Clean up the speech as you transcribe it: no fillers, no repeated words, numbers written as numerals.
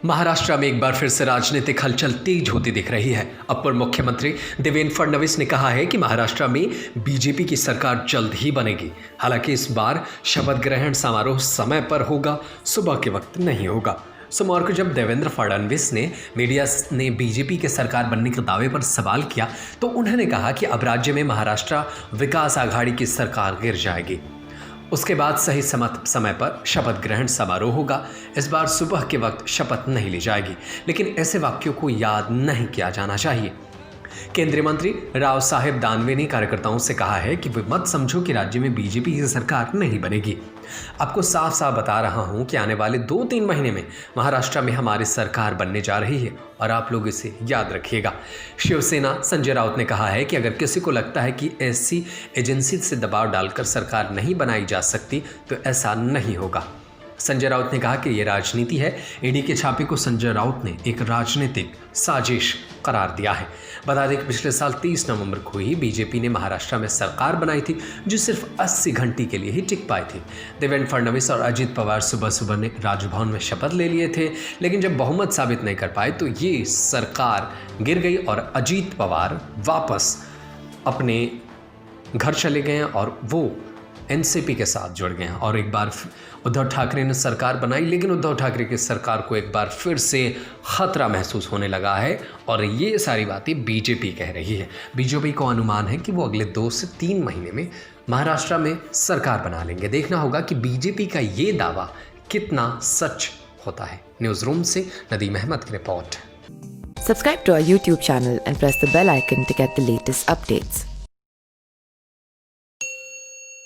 महाराष्ट्र में एक बार फिर से राजनीतिक हलचल तेज होती दिख रही है। अपर मुख्यमंत्री देवेंद्र फडणवीस ने कहा है कि महाराष्ट्र में बीजेपी की सरकार जल्द ही बनेगी। हालांकि इस बार शपथ ग्रहण समारोह समय पर होगा, सुबह के वक्त नहीं होगा। सोमवार को जब देवेंद्र फडणवीस ने मीडिया ने बीजेपी के सरकार बनने के दावे पर सवाल किया तो उन्होंने कहा कि अब राज्य में महाराष्ट्र विकास आघाड़ी की सरकार गिर जाएगी। उसके बाद सही समय पर शपथ ग्रहण समारोह होगा। इस बार सुबह के वक्त शपथ नहीं ली जाएगी, लेकिन ऐसे वाक्यों को याद नहीं किया जाना चाहिए। केंद्रीय मंत्री राव साहेब दानवे ने कार्यकर्ताओं से कहा है कि वे मत समझो कि राज्य में बीजेपी की सरकार नहीं बनेगी। आपको साफ साफ बता रहा हूं कि आने वाले 2-3 महीने में महाराष्ट्र में हमारी सरकार बनने जा रही है और आप लोग इसे याद रखिएगा। शिवसेना संजय राउत ने कहा है कि अगर किसी को लगता है कि ऐसी एजेंसी से दबाव डालकर सरकार नहीं बनाई जा सकती तो ऐसा नहीं होगा। संजय राउत ने कहा कि ये राजनीति है। ईडी के छापे को संजय राउत ने एक राजनीतिक साजिश करार दिया है। बता दें कि पिछले साल 30 नवंबर को ही बीजेपी ने महाराष्ट्र में सरकार बनाई थी, जो सिर्फ 80 घंटे के लिए ही टिक पाई थी। देवेंद्र फडणवीस और अजित पवार सुबह सुबह ने राजभवन में शपथ ले लिए थे, लेकिन जब बहुमत साबित नहीं कर पाए तो ये सरकार गिर गई और अजित पवार वापस अपने घर चले गए और वो एनसीपी के साथ जुड़ गए हैं और एक बार उद्धव ठाकरे ने सरकार बनाई, लेकिन उद्धव ठाकरे की सरकार को एक बार फिर से खतरा महसूस होने लगा है और ये सारी बातें बीजेपी कह रही है। बीजेपी को अनुमान है कि वो अगले 2 से 3 महीने में महाराष्ट्र में सरकार बना लेंगे। देखना होगा कि बीजेपी का ये दावा कितना सच होता है। न्यूज़ रूम से नदीम अहमद की report. Subscribe to our YouTube channel and press the bell icon to get the latest updates.